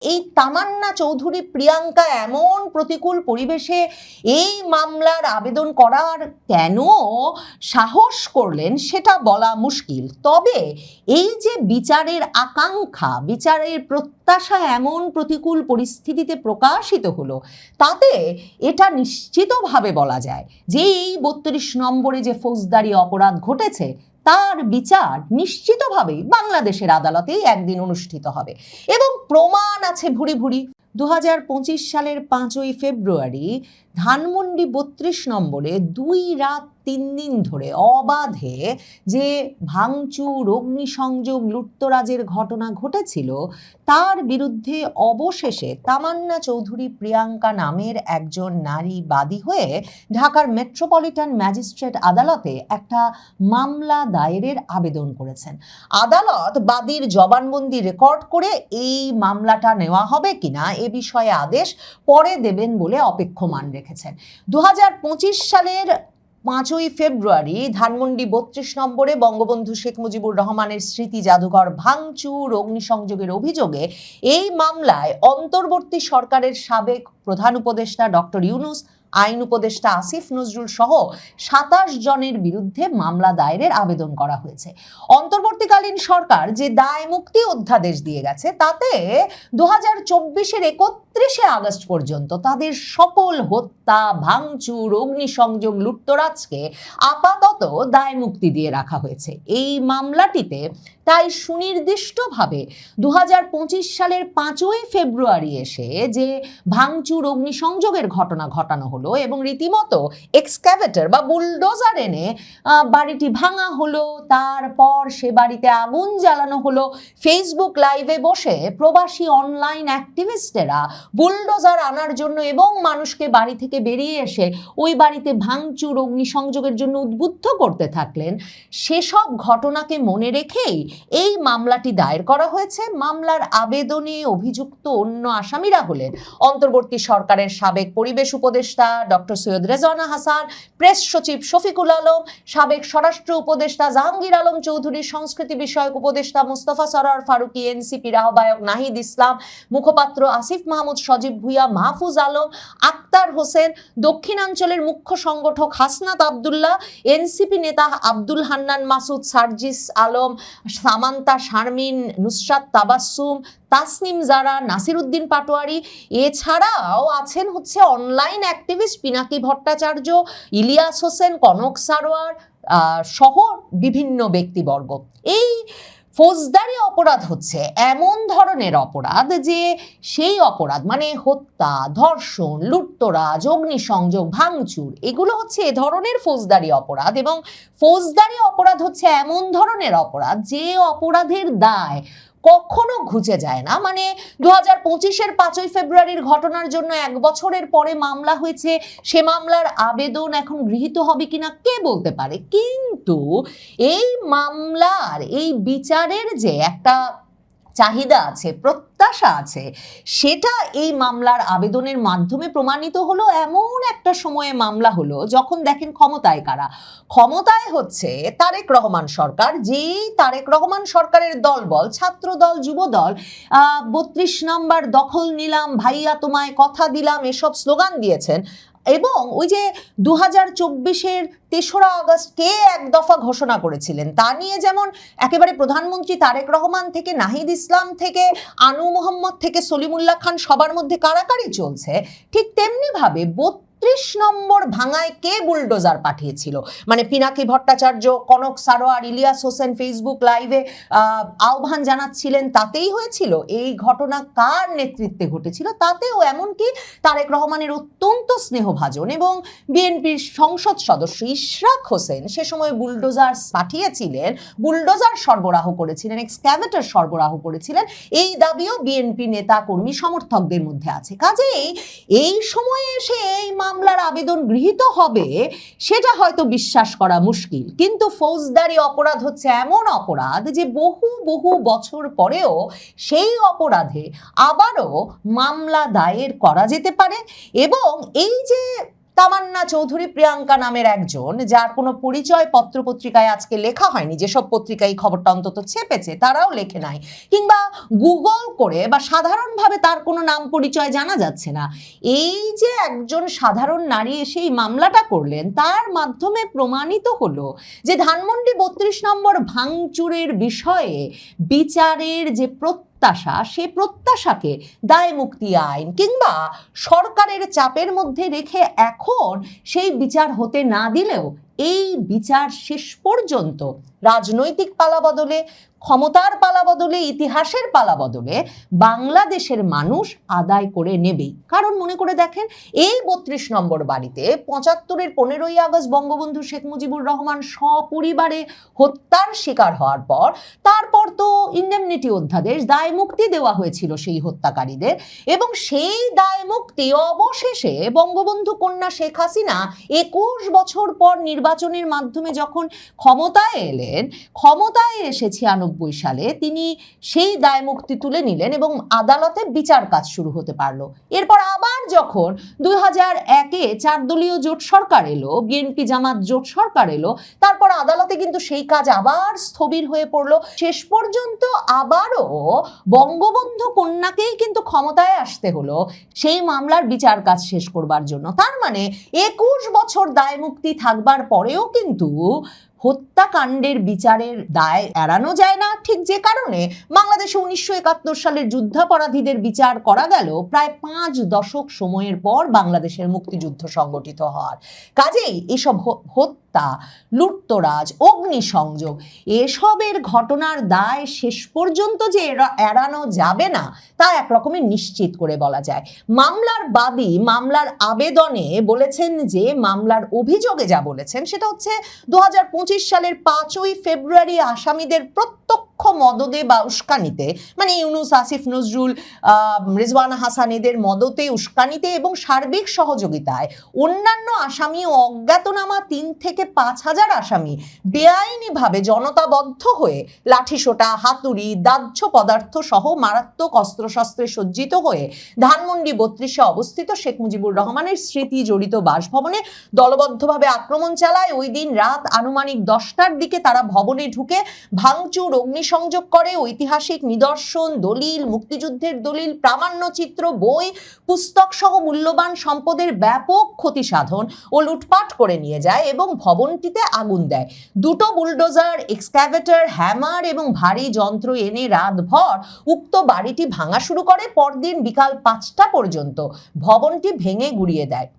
এই তামান্না চৌধুরী প্রিয়াঙ্কা এমন প্রতিকূল পরিবেশে এই মামলার আবেদন করার কেন সাহস করলেন সেটা বলা মুশকিল। তবে এই যে বিচারের আকাঙ্ক্ষা, বিচারের প্রত্যাশা এমন প্রতিকূল পরিস্থিতিতে প্রকাশিত হলো, তাতে এটা নিশ্চিতভাবে বলা যায় যে এই ৩২ নম্বরে যে ফৌজদারি অপরাধ ঘটেছে তার বিচার নিশ্চিতভাবেই বাংলাদেশের আদালতেই একদিন অনুষ্ঠিত হবে এবং প্রমাণ আছে ভুরি ভুরি। ২০২৫ সালের ৫ই ফেব্রুয়ারি ধানমন্ডি ৩২ নম্বরে ২ রাত ৩ দিন ধরে অবাধে যে ভাঙচুর, অগ্নিসংযোগ, লুটতরাজের ঘটনা ঘটেছিল তার বিরুদ্ধে অবশেষে তামান্না চৌধুরী প্রিয়াঙ্কা নামের একজন নারী বাদী হয়ে ঢাকার মেট্রোপলিটন ম্যাজিস্ট্রেট আদালতে একটা মামলা দায়েরের আবেদন করেছেন। আদালত বাদীর জবানবন্দি রেকর্ড করে এই মামলাটা নেওয়া হবে কিনা এ বিষয়ে আদেশ পরে দেবেন বলে অপেক্ষমান রেখেছেন। ২০২৫ সালের ৫ই ফেব্রুয়ারি ধানমন্ডি ৩২ নম্বরে বঙ্গবন্ধু শেখ মুজিবুর রহমানের স্মৃতি জাদুঘর ভাঙচুর, অগ্নিসংযোগের অভিযোগে এই মামলায় অন্তর্বর্তী সরকারের সাবেক প্রধান উপদেষ্টা ডক্টর ইউনূস, আইন উপদেষ্টা আসিফ নজরুল সহ ২৭ জনের বিরুদ্ধে মামলা দায়েরের আবেদন করা হয়েছে। অন্তর্বর্তীকালীন সরকার যে দায় মুক্তি অধ্যাদেশ দিয়ে গেছে তাতে ২০২৪-এর ৩১শে আগস্ট পর্যন্ত তাদের সকল হত্যা, ভাঙচুর, অগ্নিসংযোগ, লুটতরাজকে আপাতত দায় মুক্তি দিয়ে রাখা হয়েছে। এই মামলাটিতে তাই সুনির্দিষ্টভাবে ২০২৫ সালের ৫ই ফেব্রুয়ারি এসে যে ভাঙচুর, অগ্নিসংযোগের ঘটনা ঘটানো হলো এবং রীতিমতো এক্সক্যাভেটর বা বুলডোজার এনে বাড়িটি ভাঙা হলো, তারপর সে বাড়িতে আগুন জ্বালানো হলো। ফেসবুক লাইভে বসে প্রবাসী অনলাইন অ্যাক্টিভিস্টেরা বুলডোজার আনার জন্য এবং মানুষকে বাড়ি থেকে বেরিয়ে এসে ওই বাড়িতে ভাঙচুর, অগ্নিসংযোগের জন্য উদ্বুদ্ধ করতে থাকলেন। সেসব ঘটনাকে মনে রেখেই এই মামলাটি দায়ের করা হয়েছে। মামলার আবেদনে অভিযুক্ত অন্য আসামিরা হলেন অন্তর্বর্তী সরকারের সাবেক পরিবেশ উপদেষ্টা ডক্টর সৈয়দ রেজওয়ানা হাসান, প্রেস সচিব শফিকুল আলম, সাবেক স্বরাষ্ট্র উপদেষ্টা জাহাঙ্গীর আলম চৌধুরী, সংস্কৃতি বিষয়ক উপদেষ্টা মোস্তফা সরোয়ার ফারুকী, এনসিপির আহ্বায়ক নাহিদ ইসলাম, মুখপাত্র আসিফ মাহমুদ, সজীব ভুঁইয়া, মাহফুজ আলম, আক্তার হোসেন, দক্ষিণাঞ্চলের মুখ্য সংগঠক হাসনাত আবদুল্লাহ, এনসিপি নেতা আব্দুল হান্নান মাসুদ, সার্জিস আলম, সামান্তা শারমিন, নুসরাত তাবাসসুম, তাসনিম জারা, নাসির উদ্দিন পাটোয়ারি, এছাড়াও আছেন অনলাইন অ্যাক্টিভিস্ট পিনাকি ভট্টাচার্য, ইলিয়াস হোসেন, কনক সারোয়ার সহ বিভিন্ন ব্যক্তিবর্গ। এই ফৌজদারি অপরাধ এমন ধরনের অপরাধ যে সেই অপরাধ মানে হত্যা, ধর্ষণ, লুটতরাজ, অগ্নিসংযোগ, ভাঙচুর, এগুলো এ ধরনের ফৌজদারি অপরাধ। এবং ফৌজদারি অপরাধ এমন ধরনের অপরাধ যে অপরাধের দায় কখনো ঘুচে যায় না। মানে ২০২৫-এর ৫ই ফেব্রুয়ারির ঘটনার জন্য ১ বছরের পরে মামলা হয়েছে, সে মামলার আবেদন এখন গৃহীত হবে কিনা কে বলতে পারে। কিন্তু এই মামলার এই বিচারের যে একটা চাহিদা আছে, প্রত্যাশা আছে, সেটা এই মামলার আবেদনের মাধ্যমে প্রমাণিত হলো। এমন একটা সময়ে মামলা হলো যখন দেখেন ক্ষমতায় কারা, ক্ষমতায় তারেক রহমান সরকার। যেই তারেক রহমান সরকারের দলবল, ছাত্র দল, যুব দল ৩২ নম্বর দখল নিলাম, ভাইয়া তোমায় কথা দিলাম, এসব স্লোগান দিয়েছেন। এবং ওই যে ২০২৪-এর ৩রা আগস্ট কে এক দফা ঘোষণা করেছিলেন তা নিয়ে যেমন একেবারে প্রধানমন্ত্রী তারেক রহমান থেকে নাহিদ ইসলাম থেকে আনু মোহাম্মদ থেকে সলিমুল্লাহ খান সবার মধ্যে কারাকারি চলছে, ঠিক তেমনি ভাবে ৩২ নম্বর ভাঙায় কে বুলডোজার পাঠিয়েছিল, মানে পিনাকি ভট্টাচার্য, কনক সারোয়ার, ইলিয়াস হোসেন ফেসবুক লাইভে আহ্বান জানাচ্ছিলেন, তাতেই হয়েছিল। এই ঘটনা কার নেতৃত্বে ঘটেছিল তাতেও এমনকি তারেক রহমানের অত্যন্ত স্নেহভাজন এবং বিএনপির সংসদ সদস্য ইশরাক হোসেন সে সময় বুলডোজার পাঠিয়েছিলেন, বুলডোজার সরবরাহ করেছিলেন, এক্সক্যাভেটর সরবরাহ করেছিলেন। এই দাবিও বিএনপি নেতা কর্মী সমর্থকদের মধ্যে আছে। কাজেই এই সময়ে এসে এই মামলার আবেদন গৃহীত হবে সেটা হয়তো বিশ্বাস করা মুশকিল। কিন্তু ফৌজদারি অপরাধ এমন অপরাধ যে বহু বহু বছর পরেও সেই অপরাধে আবারও মামলা দায়ের করা যেতে পারে। এবং এই যে তামান্না চৌধুরী প্রিয়াঙ্কা নামের একজন, যার কোনো পরিচয় পত্রপত্রিকায় আজকে লেখা হয়নি, যেসব পত্রিকায় খবরটা অন্তত ছেপেছে তারাও লেখে নাই, কিংবা গুগল করে বা সাধারণভাবে তার কোনো নাম পরিচয় জানা যাচ্ছে না, এই যে একজন সাধারণ নারী এসে এই মামলাটা করলেন, তার মাধ্যমে প্রমাণিত হলো যে ধানমন্ডি 32 নম্বর ভাঙচুরের বিষয়ে বিচারের যে প্রত্যাশা, সে প্রত্যাশাকে দায় মুক্তি আইন কিংবা সরকারের চাপের মধ্যে রেখে এখন সেই বিচার হতে না দিলেও এই বিচার শেষ পর্যন্ত রাজনৈতিক পালাবদলে, ক্ষমতার পালাবদলে, ইতিহাসের পালাবদলে বাংলাদেশের মানুষ আদায় করে নেবেই। কারণ মনে করে দেখেন, এই 32 নম্বর বাড়িতে 75-এর 15ই আগস্ট বঙ্গবন্ধু শেখ মুজিবুর রহমান সপরিবারে হত্যার শিকার হওয়ার পর তারপর তো ইন্ডেমনিটি অধ্যাদেশ, দায় মুক্তি দেওয়া হয়েছিল সেই হত্যাকারীদের, এবং সেই দায় মুক্তি অবশেষে বঙ্গবন্ধু কন্যা শেখ হাসিনা 21 বছর পর নির্বাচনের মাধ্যমে যখন ক্ষমতায় এলেন, ক্ষমতায় এসে 96 সালে তিনি সেই দায় মুক্তি তুলে নিলেন এবং আদালতে বিচার কাজ শুরু হতে পারলো। এরপর আবার যখন 2001-এ 4 দলীয় জোট সরকার এলো, বিএনপি জামাত জোট সরকার এলো, তারপর আদালতে কিন্তু সেই কাজ আবার স্থবির হয়ে পড়লো। শেষ পর্যন্ত আবারও বঙ্গবন্ধু কন্যাকেই কিন্তু ক্ষমতায় আসতে হলো সেই মামলার বিচার কাজ শেষ করবার জন্য। তার মানে 21 বছর দায় মুক্তি থাকবার পরেও কিন্তু হত্যাকাণ্ডের বিচারের দায় এড়ানো যায় না, ঠিক যে কারণে বাংলাদেশে 1971 সালের যুদ্ধাপরাধীদের বিচার করা গেল প্রায় 5 দশক সময়ের পর বাংলাদেশের মুক্তিযুদ্ধ সংগঠিত হওয়ার। কাজেই এসব হত্যা, লুটতরাজ, অগ্নিসংযোগ, এসবের ঘটনার দায় শেষ পর্যন্ত যে এড়ানো যাবে না তা একরকমের নিশ্চিত করে বলা যায়। মামলার বাদী মামলার আবেদনে বলেছেন যে, মামলার অভিযোগে যা বলেছেন সেটা হচ্ছে 2025 সালের 5ই ফেব্রুয়ারি আসামিদের প্রত্যক্ষ মদদে বা উস্কানিতে, মানে ইউনুস, আসিফ নজরুল, রিজওয়ানা হাসান এদের মদতে, উস্কানিতে এবং সার্বিক সহযোগিতায় অন্যান্য আসামি ও অজ্ঞাতনামা 3 থেকে 5,000 আসামি বেআইনিভাবে জনতাবদ্ধ হয়ে লাঠিসোঁটা, হাতুড়ি, দাহ্য পদার্থ সহ মারাত্মক অস্ত্রশস্ত্রে সজ্জিত হয়ে ধানমন্ডি 32-এ অবস্থিত শেখ মুজিবুর রহমানের স্মৃতি জড়িত বাসভবনে দলবদ্ধভাবে আক্রমণ চালায়। ওই দিন রাত আনুমানিক 10টার দিকে তারা ভবনে ঢুকে ভাঙচুর, অগ্নিসংযোগ করে, ঐতিহাসিক নিদর্শন, দলিল, মুক্তিযুদ্ধের দলিল, প্রামাণ্যচিত্র, বই, পুস্তক সহ মূল্যবান সম্পদের ব্যাপক ক্ষতি সাধন ও লুটপাট করে নিয়ে যায় এবং ভবনটিতে আগুন দেয়। 2টো বুলডোজার, এক্সক্যাভেটর, হ্যামার এবং ভারী যন্ত্র এনে রাতভর উক্ত বাড়িটি ভাঙা শুরু করে। পরদিন বিকাল 5টা পর্যন্ত ভবনটি ভেঙে গুড়িয়ে দেয়।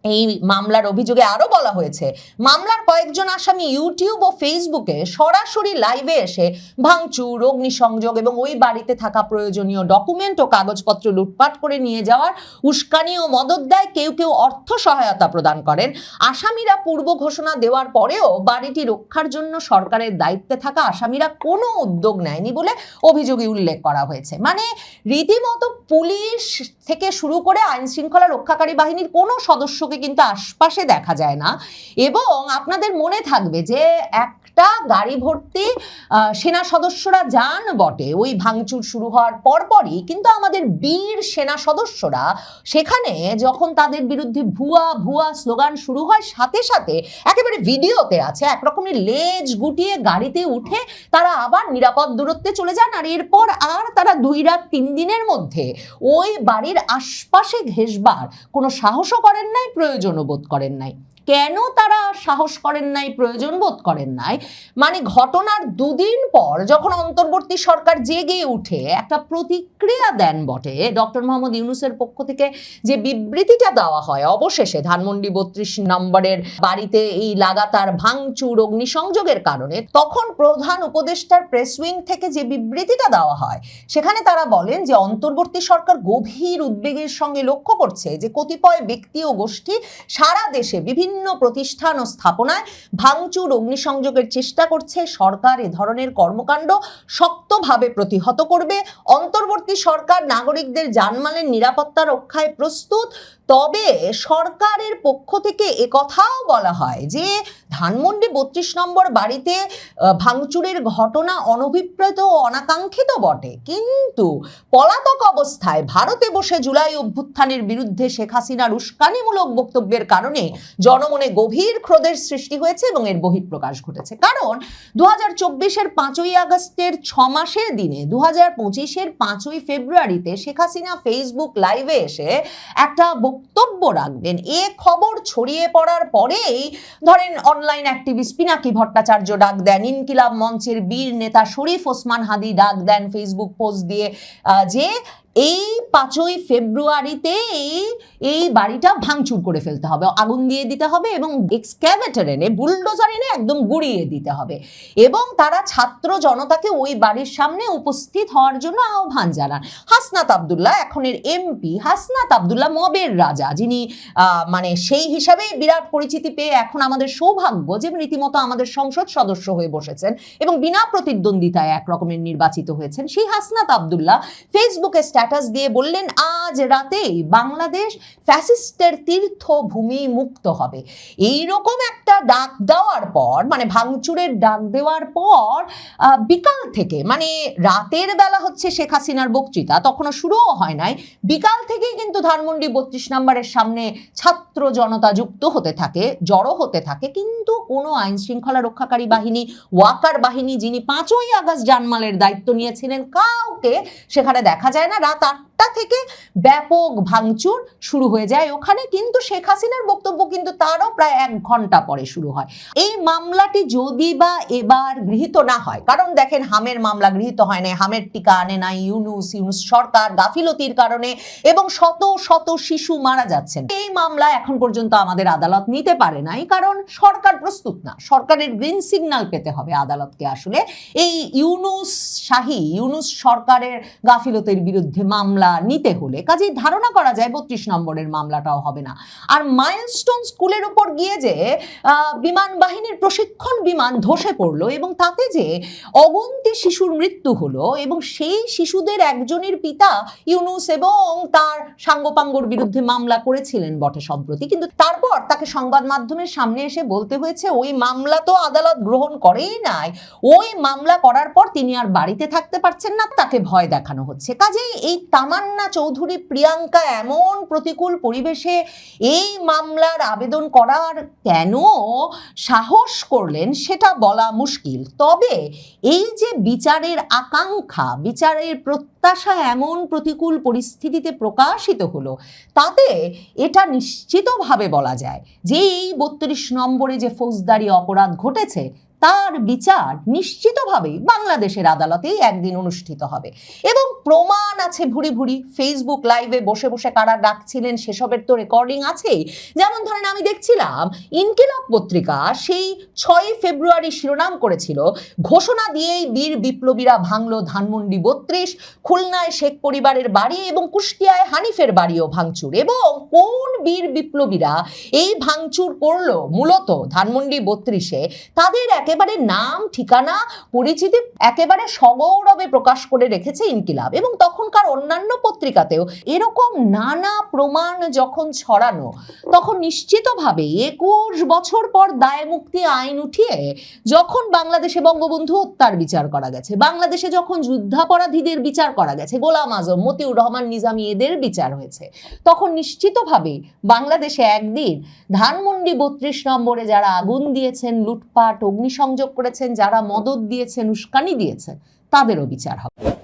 এই মামলার অভিযোগে আরো বলা হয়েছে, মামলার কয়েকজন আসামি ইউটিউব ও ফেসবুকে সরাসরি লাইভে এসে ভাঙচুর, অগ্নিসংযোগ এবং ওই বাড়িতে থাকা প্রয়োজনীয় ডকুমেন্ট ও কাগজপত্র লুটপাট করে নিয়ে যাওয়ার উস্কানি ও মদত দেয়। কেউ কেউ অর্থ সহায়তা প্রদান করেন। আসামিরা পূর্ব ঘোষণা দেওয়ার পরেও বাড়িটি রক্ষার জন্য সরকারের দায়িত্বে থাকা আসামিরা কোনো উদ্যোগ নেয়নি বলে অভিযোগে উল্লেখ করা হয়েছে। মানে রীতিমতো পুলিশ থেকে শুরু করে আইন শৃঙ্খলা রক্ষাকারী বাহিনীর কোনো সদস্যকে কিন্তু আশপাশে দেখা যায় না। এবং আপনাদের মনে থাকবে যে একটা গাড়ি ভর্তি সেনা সদস্যরা যান বটে ওই ভাঙচুর শুরু হওয়ার পরপরই, কিন্তু আমাদের বীর সেনা সদস্যরা সেখানে যখন তাদের বিরুদ্ধে ভুয়া ভুয়া স্লোগান শুরু হয়, সাথে সাথে একেবারে ভিডিওতে আছে একরকমের লেজ গুটিয়ে গাড়িতে উঠে তারা আবার নিরাপদ দূরত্বে চলে যান। আর এরপর আর তারা 2 রাত 3 দিনের মধ্যে ওই বাড়ির আশপাশে ঘেঁষবার কোনো সাহসও করেন নাই, প্রয়োজনও বোধ করেন নাই। কেন তারা সাহস করেন নাই, প্রয়োজন বোধ করেন নাই? মানে ঘটনার 2 দিন পর যখন অন্তর্বর্তী সরকার জেগে উঠে একটা প্রতিক্রিয়া দেন বটে, ডক্টর মোহাম্মদ ইউনূসের পক্ষ থেকে যে বিবৃতিটা দেওয়া হয় অবশেষে ধানমন্ডি 32 নম্বরের বাড়িতে এই লাগাতার ভাঙচুর, অগ্নিসংযোগের কারণে, তখন প্রধান উপদেষ্টার প্রেস উইং থেকে যে বিবৃতিটা দেওয়া হয় সেখানে তারা বলেন যে অন্তর্বর্তী সরকার গভীর উদ্বেগের সঙ্গে লক্ষ্য করছে যে কতিপয় ব্যক্তি ও গোষ্ঠী সারা দেশে বিভিন্ন প্রতিষ্ঠান ও স্থাপনায় ভাঙচুর, অগ্নিসংযোগের চেষ্টা করছে। সরকার এ ধরনের কর্মকাণ্ড শক্তভাবে প্রতিহত করবে। অন্তর্বর্তী সরকার নাগরিকদের জানমালের নিরাপত্তা রক্ষায় প্রস্তুত, তবে সরকারের পক্ষ থেকে একথাও বলা হয় যে ধানমন্ডি ৩২ নম্বর বাড়িতে ভাঙচুরের ঘটনা অনভিপ্রেত ও অনাকাঙ্ক্ষিত বটে, কিন্তু পলাতক অবস্থায় ভারতে বসে জুলাই অভ্যুত্থানের বিরুদ্ধে শেখ হাসিনার উস্কানিমূলক বক্তব্যের কারণে জনমনে গভীর ক্রোধের সৃষ্টি হয়েছে এবং এর বহিঃপ্রকাশ ঘটেছে। কারণ ২০২৪-এর ৫ই আগস্টের ৬ মাসের দিনে ২০২৫-এর ৫ই ফেব্রুয়ারিতে শেখ হাসিনা ফেসবুক লাইভে এসে একটা বক্তব্য রাখবেন। এ খবর ছড়িয়ে পড়ার পরেই ধরেন অনলাইন অ্যাক্টিভিস্ট পিনাকি ভট্টাচার্য ডাক দেন, ইনকিলাব মঞ্চের বীর নেতা শরীফ ওসমান হাদি ডাক দেন ফেসবুক পোস্ট দিয়ে যে এই ৫ই ফেব্রুয়ারিতে এই বাড়িটা ভাঙচুর করে ফেলতে হবে, আগুন দিয়ে দিতে হবে এবং এক্সক্যাভেটর এনে বুলডোজার এনে একদম গুঁড়িয়ে দিতে হবে, এবং তারা ছাত্র জনতাকে ওই বাড়ির সামনে উপস্থিত হওয়ার জন্য আহ্বান জানান। হাসনাত আব্দুল্লাহ, এখনের এমপি হাসনাত আব্দুল্লাহ, মবের রাজা, যিনি মানে সেই হিসাবেই বিরাট পরিচিতি পেয়ে এখন আমাদের সৌভাগ্য যে রীতিমতো আমাদের সংসদ সদস্য হয়ে বসেছেন এবং বিনা প্রতিদ্বন্দ্বিতায় একরকমের নির্বাচিত হয়েছেন, সেই হাসনাত আব্দুল্লাহ ফেসবুকে স্ট্যাটাস দিয়ে বললেন আজ রাতেই বাংলাদেশ ফ্যাসিস্টের তীর্থভূমি মুক্ত হবে। এইরকম একটা ডাক দেওয়ার পর, মানে ভাঙচুরের ডাক দেওয়ার পর বিকাল থেকে, মানে রাতের বেলা হচ্ছে শেখ হাসিনার বক্তৃতা, তখনও শুরুও হয় নাই, বিকাল থেকেই কিন্তু ধানমন্ডি ৩২ নম্বরের সামনে ছাত্র জনতা যুক্ত হতে থাকে, জড়ো হতে থাকে, কিন্তু কোনো আইন শৃঙ্খলা রক্ষাকারী বাহিনী, ওয়াকার বাহিনী, যিনি ৫ই আগস্ট জানমালের দায়িত্ব নিয়েছিলেন, কাউকে সেখানে দেখা যায় না। রাত ৮টা থেকে ব্যাপক ভাঙচুর শুরু হয়ে যায় ওখানে, কিন্তু শেখ হাসিনার বক্তব্য কিন্তু তারও প্রায় ১ ঘন্টা পরে শুরু হয়। এই মামলাটি যদি বা এবার গৃহীত না হয়, কারণ দেখেন হামের মামলা গৃহীত হয় না, হামের টিকা আনে নাই ইউনূস সরকার গাফিলতির কারণে, এবং শত শত শিশু মারা যাচ্ছেন। এই মামলা এখন পর্যন্ত আমাদের আদালত নিতে পারে নাই, কারণ সরকার প্রস্তুত না। সরকারের গ্রিন সিগন্যাল পেতে হবে আদালতকে আসলে এই ইউনূস সরকারের গাফিলতির বিরুদ্ধে মামলা নিতে হলে। কাজেই ধারণা করা যায় ৩২ নম্বরের মামলাটাও হবে না। আর মাইলস্টোন স্কুলের উপর গিয়ে যে বিমান বাহিনীর প্রশিক্ষণ বিমান ধসে পড়লো এবং তাতে যে অগুন্তি শিশুর মৃত্যু হলো, এবং সেই শিশুদের একজনের পিতা ইউনূস এবং তার সাঙ্গপাঙ্গর বিরুদ্ধে মামলা করেছিলেন বটে সম্প্রতি, কিন্তু তারপর তাকে সংবাদ মাধ্যমের সামনে এসে বলতে হয়েছে ওই মামলা তো আদালত গ্রহণ করেই নাই, ওই মামলা করার পর তিনি আর বাড়িতে থাকতে পারছেন না, তাকে ভয় দেখানো হচ্ছে। কাজেই এই তামান্না চৌধুরী প্রিয়াঙ্কা এমন প্রতিকূল পরিবেশে এই মামলার আবেদন করার কেন সাহস করলেন সেটা বলা মুশকিল। তবে এই যে বিচারের আকাঙ্ক্ষা, বিচারের প্রত্যাশা এমন প্রতিকূল পরিস্থিতিতে প্রকাশিত হলো, তাতে এটা নিশ্চিতভাবে বলা যায় যে এই ৩২ নম্বরে যে ফৌজদারি অপরাধ ঘটেছে তার বিচার নিশ্চিতভাবেই বাংলাদেশের আদালতেই একদিন অনুষ্ঠিত হবে, এবং প্রমাণ আছে ভুরি ভুরি। ফেসবুক লাইভে বসে বসে কারা ডাকছিলেন সেসবের তো রেকর্ডিং আছেই। যেমন ধরেন আমি দেখছিলাম ইনকিলাব পত্রিকা সেই ৬ই ফেব্রুয়ারি শিরোনাম করেছিল, ঘোষণা দিয়েই বীর বিপ্লবীরা ভাঙলো ধানমন্ডি ৩২, খুলনায় শেখ পরিবারের বাড়ি এবং কুষ্টিয়ায় হানিফের বাড়িও ভাঙচুর। এবং কোন বীর বিপ্লবীরা এই ভাঙচুর করলো মূলত ধানমন্ডি ৩২-এ, তাদের একেবারে নাম, ঠিকানা, পরিচিতি একেবারে সগৌরবে প্রকাশ করে রেখেছে ইনকিলাব। এবং তখনকার অন্যান্য পত্রিকাতেও এরকম নানা প্রমাণ যখন ছড়ানো, তখন নিশ্চিতভাবে ২১ বছর পর দায় মুক্তি আইন উঠিয়ে যখন বাংলাদেশে বঙ্গবন্ধু হত্যার বিচার করা গেছে, বাংলাদেশে যখন যুদ্ধাপরাধীদের বিচার করা গেছে, গোলাম আজম, মতিউর রহমান নিজামী এদের বিচার হয়েছে, তখন নিশ্চিতভাবে বাংলাদেশে একদিন ধানমন্ডি ৩২ নম্বরে যারা আগুন দিয়েছেন, লুটপাট, অগ্নিসংযোগ করেছেন, যারা মদদ দিয়েছেন, উস্কানি দিয়েছেন, তাদেরও বিচার হবে।